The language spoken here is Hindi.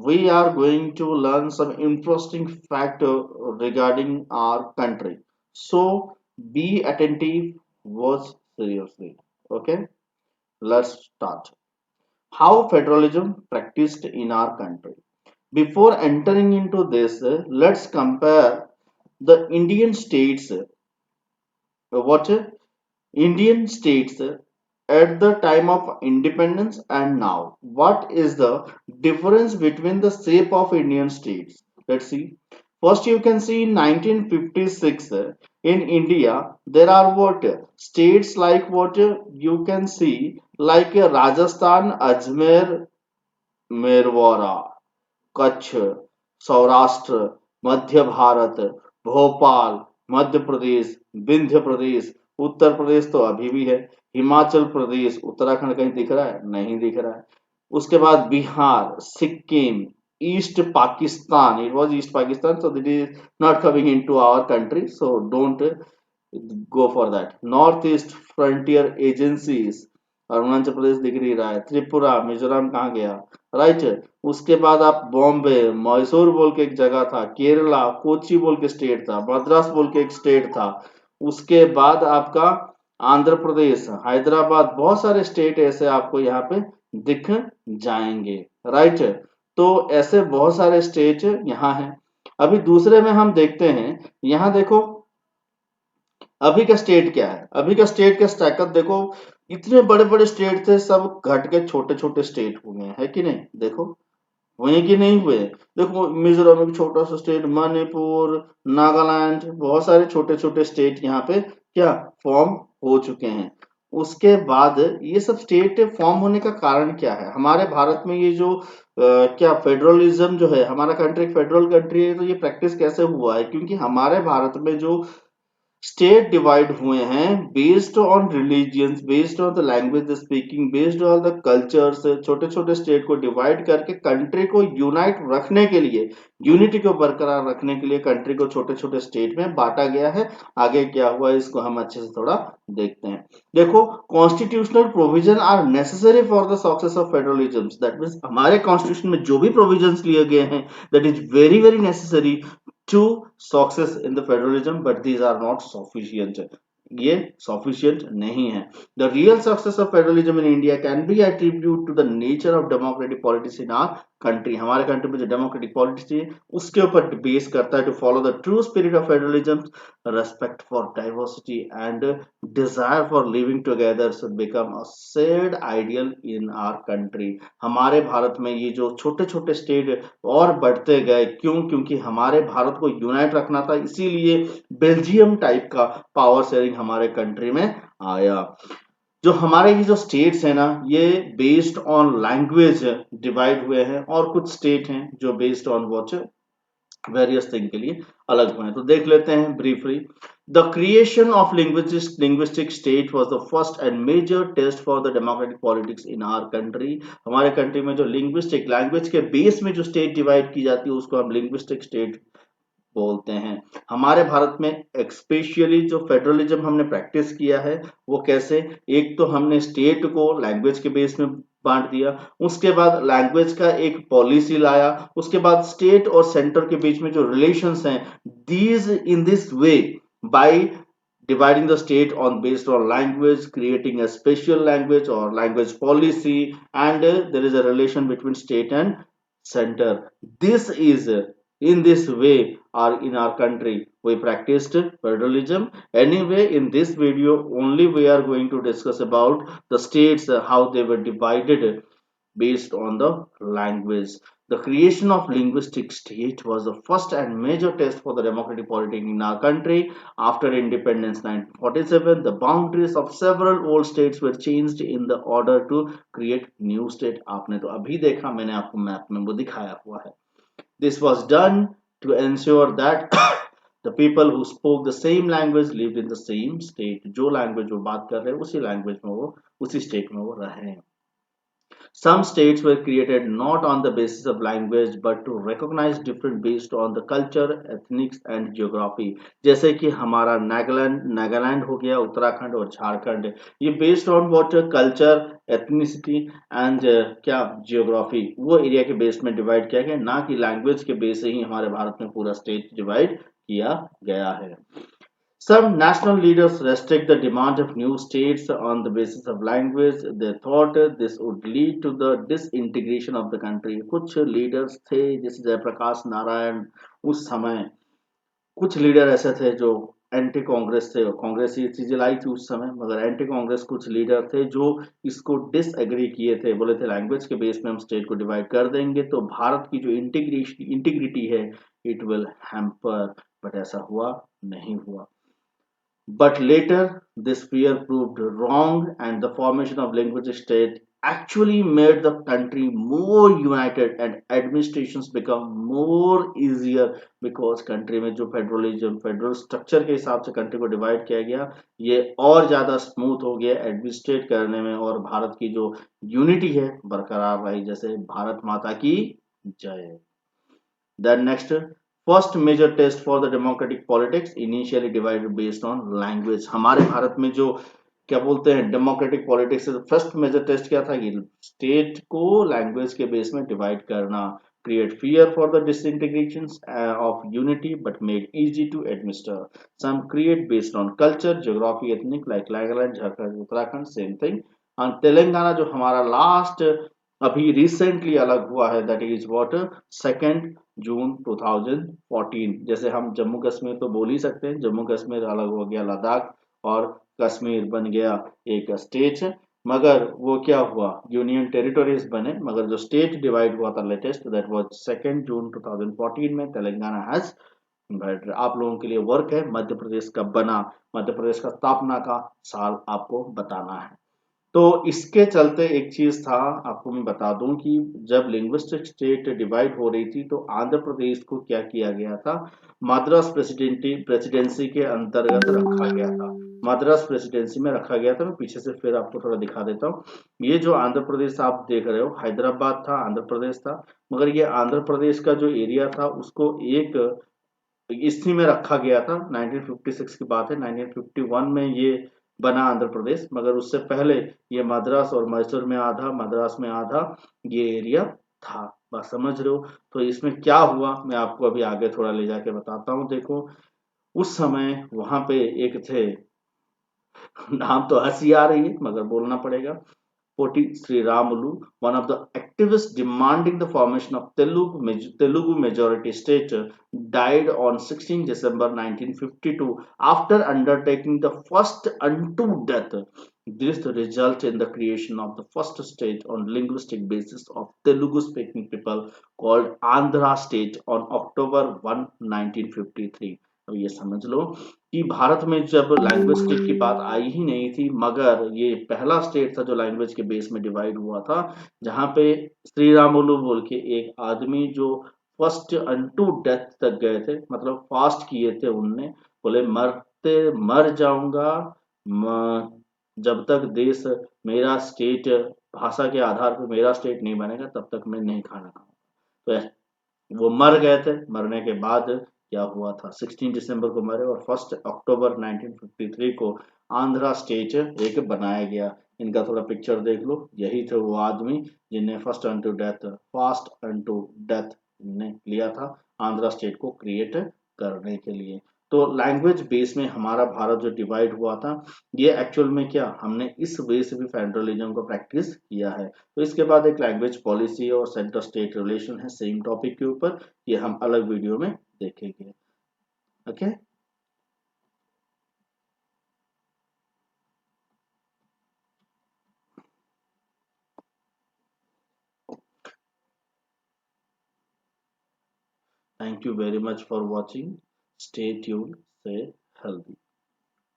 we are going to learn some interesting fact regarding our country. So be attentive, watch seriously. Okay, let's start. How federalism practiced in our country. Before entering into this, let's compare the Indian states. What Indian states at the time of independence and now. What is the difference between the shape of Indian states? Let's see. First, you can see in 1956 in India there are what states like what you can see like Rajasthan, Ajmer, Merwara, Kutch, Saurashtra, मध्य भारत, भोपाल, मध्य प्रदेश, विंध्य प्रदेश, उत्तर प्रदेश तो अभी भी है, हिमाचल प्रदेश, उत्तराखंड कहीं दिख रहा है? नहीं दिख रहा है। उसके बाद Bihar, Sikkim, east Pakistan, it was East Pakistan, so it is not coming into our country, so don't go for that. North east frontier agencies, Arunachal Pradesh दिख नहीं रहा है, त्रिपुरा, मिजोरम कहाँ गया, राइट। उसके बाद आप बॉम्बे, मैसूर बोल के एक जगह था, केरला, कोची बोल के स्टेट था, मद्रास बोल के एक स्टेट था। उसके बाद आपका आंध्र प्रदेश, हैदराबाद, बहुत सारे स्टेट ऐसे आपको यहाँ पे दिख जाएंगे, राइट। तो ऐसे बहुत सारे स्टेट यहाँ हैं। अभी दूसरे में हम देखते हैं, यहाँ देखो अभी का स्टेट क्या है, अभी का स्टेट का स्टैकअप देखो। इतने बड़े बड़े स्टेट थे, सब घट के छोटे छोटे स्टेट हो गए, है कि नहीं? देखो वहीं की नहीं हुए। देखो मिजोरम एक छोटा सा स्टेट, मणिपुर, नागालैंड, बहुत सारे छोटे छोटे स्टेट यहाँ पे क्या फॉर्म हो चुके हैं। उसके बाद ये सब स्टेट फॉर्म होने का कारण क्या है? हमारे भारत में ये जो क्या फेडरलिज्म जो है, हमारा कंट्री फेडरल कंट्री है, तो ये प्रैक्टिस कैसे हुआ है? क्योंकि हमारे भारत में जो स्टेट डिवाइड हुए हैं based on religions, based on the language speaking, based on the cultures, छोटे छोटे स्टेट को डिवाइड करके कंट्री को यूनाइट रखने के लिए, यूनिटी को बरकरार रखने के लिए कंट्री को छोटे छोटे स्टेट में बांटा गया है। आगे क्या हुआ इसको हम अच्छे से थोड़ा देखते हैं। देखो, constitutional provision are necessary for the success of federalism. That means हमारे कॉन्स्टिट्यूशन में जो भी प्रोविजंस लिए गए हैं, that is very very necessary to success in the federalism, but these are not sufficient. ये sufficient नहीं है। The real success of federalism in India can be attributed to the nature of democratic politics in our country. हमारे कंट्री में जो डेमोक्रेटिक पॉलिटिक्स है उसके ऊपर बेस करता है। To follow the true spirit of federalism, respect for diversity and desire for living together should become a shared ideal in our country. हमारे भारत में ये जो छोटे छोटे स्टेट और बढ़ते गए, क्यों? क्योंकि हमारे भारत को यूनाइट रखना था, इसीलिए बेल्जियम टाइप का पावर शेयरिंग हमारे कंट्री में आया। जो हमारे ये जो स्टेट्स है ना, ये बेस्ड ऑन लैंग्वेज डिवाइड हुए हैं, और कुछ स्टेट हैं जो based on watch various thing के लिए अलग हुए हैं। तो देख लेते हैं briefly. The creation of linguistic state was the first and major test for the democratic politics in our country. हमारे कंट्री में जो लिंग्विस्टिक लैंग्वेज के बेस में जो स्टेट डिवाइड की जाती है उसको हम लिंग्विस्टिक स्टेट बोलते हैं। हमारे भारत में एक्सपेशली जो फेडरलिज्म हमने प्रैक्टिस किया है वो कैसे? एक तो हमने स्टेट को लैंग्वेज के बेस में बांट दिया, उसके बाद लैंग्वेज का एक पॉलिसी लाया, उसके बाद स्टेट और सेंटर के बीच में जो रिलेशंस हैं, these in this way by dividing the state on based on language, creating a special language or language policy, and there is a relation between state and center. This is in this way, or in our country we practiced federalism. Anyway, in this video only we are going to discuss about the states, how they were divided based on the language. The creation of linguistic state was the first and major test for the democratic politics in our country. After independence 1947, the boundaries of several old states were changed in the order to create new state. आपने तो अभी देखा, मैंने आपको मैप में वो दिखाया हुआ है। This was done to ensure that the people who spoke the same language lived in the same state. जो language वो बात कर रहे हैं उसी language में वो उसी state में वो रहे। Some states were created not on the basis of language but to recognize different based on the culture, ethnics and geography. जैसे कि हमारा नागालैंड हो गया, उत्तराखंड और झारखंड, ये based on what culture, ethnicity and क्या जियोग्राफी, वो एरिया के बेस में डिवाइड किया गया, ना कि लैंग्वेज के बेस से ही हमारे भारत में पूरा स्टेट डिवाइड किया गया है. Some national leaders restrict the demand of new states on the basis of language. They thought this would lead to the disintegration of the country. कुछ लीडर्स थे जैसे जयप्रकाश नारायण, उस समय कुछ लीडर ऐसे थे जो एंटी कांग्रेस थे, और कांग्रेस ये चीजें लाई थी उस समय, मगर एंटी कांग्रेस कुछ लीडर थे जो इसको डिसएग्री किए थे, बोले थे लैंग्वेज के बेस में हम स्टेट को डिवाइड कर देंगे तो भारत की जो इंटीग्रिटी है इट विल हैम्पर. बट ऐसा हुआ नहीं हुआ. But later, this fear proved wrong, and the formation of linguistic state actually made the country more united and administrations become more easier because country में जो फेडरलिज्म फेडरल स्ट्रक्चर के हिसाब से कंट्री को डिवाइड किया गया, ये और ज़्यादा स्मूथ हो गया एडमिनिस्ट्रेट करने में, और भारत की जो यूनिटी है बरकरार रही. जैसे भारत माता की जय. Then next, first major test for the democratic politics initially divided based on language. हमारे भारत में जो क्या बोलते हैं democratic politics, first major test क्या था कि स्टेट को लैंग्वेज के बेस में डिवाइड करना, create fear for the disintegrations of unity but made easy to administer. Some create based on culture, geography, ethnic like Nagaland, Jharkhand, Uttarakhand, same thing. And Telangana जो हमारा लास्ट अभी रिसेंटली अलग हुआ है, दैट इज व्हाट 2 जून 2014. जैसे हम जम्मू कश्मीर तो बोल ही सकते हैं, जम्मू कश्मीर अलग हो गया, लद्दाख और कश्मीर बन गया एक स्टेट, मगर वो क्या हुआ यूनियन टेरिटोरीज बने, मगर जो स्टेट डिवाइड हुआ था लेटेस्ट दैट वाज 2 जून 2014 में तेलंगाना हैज. बट आप लोगों के लिए वर्क है, मध्य प्रदेश का बना, मध्य प्रदेश का स्थापना का साल आपको बताना है. तो इसके चलते एक चीज था, आपको मैं बता दूं कि जब लिंग्विस्टिक स्टेट डिवाइड हो रही थी तो आंध्र प्रदेश को क्या किया गया था, मद्रास प्रेसिडेंसी के अंतर्गत रखा गया था. मद्रास प्रेसिडेंसी में रखा गया था. मैं पीछे से फिर आपको थोड़ा दिखा देता हूँ. ये जो आंध्र प्रदेश आप देख रहे हो, हैदराबाद था, आंध्र प्रदेश था, मगर ये आंध्र प्रदेश का जो एरिया था उसको एक इसी में रखा गया था. 1956 की बात है. 1951 में ये बना आंध्र प्रदेश, मगर उससे पहले ये मद्रास और मैसूर में आधा, मद्रास में आधा ये एरिया था. बस समझ रहे हो. तो इसमें क्या हुआ मैं आपको अभी आगे थोड़ा ले जाके बताता हूँ. देखो उस समय वहां पे एक थे, नाम तो हंसी आ रही है मगर बोलना पड़ेगा, Poti Sriramulu, one of the activists demanding the formation of Telugu majority state, died on 16 December 1952 after undertaking the first unto death. This resulted in the creation of the first state on linguistic basis of Telugu speaking people called Andhra state on October 1, 1953. तो ये समझ लो कि भारत में जब लैंग्वेज स्टेट की बात आई ही नहीं थी, मगर ये पहला स्टेट था जो लैंग्वेज के बेस में डिवाइड हुआ था, जहां पे श्री रामुलु बोल के एक आदमी जो फर्स्ट अनटू डेथ तक गए थे, मतलब फास्ट किए थे उनने, बोले मरते मर जाऊंगा जब तक देश मेरा स्टेट भाषा के आधार पर मेरा स्टेट नहीं बनेगा तब तक मैं नहीं खाना खाऊंगा. तो वो मर गए थे. मरने के बाद क्या हुआ था, 16 दिसंबर को मरे और 1 अक्टूबर 1953 को आंध्रा स्टेट एक बनाया गया. इनका थोड़ा पिक्चर देख लो. यही थे वो आदमी जिन्हें फास्ट अनटू डेथ ने लिया था आंध्रा स्टेट को क्रिएट करने के लिए. तो लैंग्वेज बेस में हमारा भारत जो डिवाइड हुआ था, ये एक्चुअल में क्या हमने इस वे से भी फेडरलिज्म को प्रैक्टिस किया है. तो इसके बाद एक लैंग्वेज पॉलिसी और सेंटर स्टेट रिलेशन है सेम टॉपिक के ऊपर, ये हम अलग वीडियो में देखेंगे. Okay. Thank you very much for watching. Stay tune, stay healthy.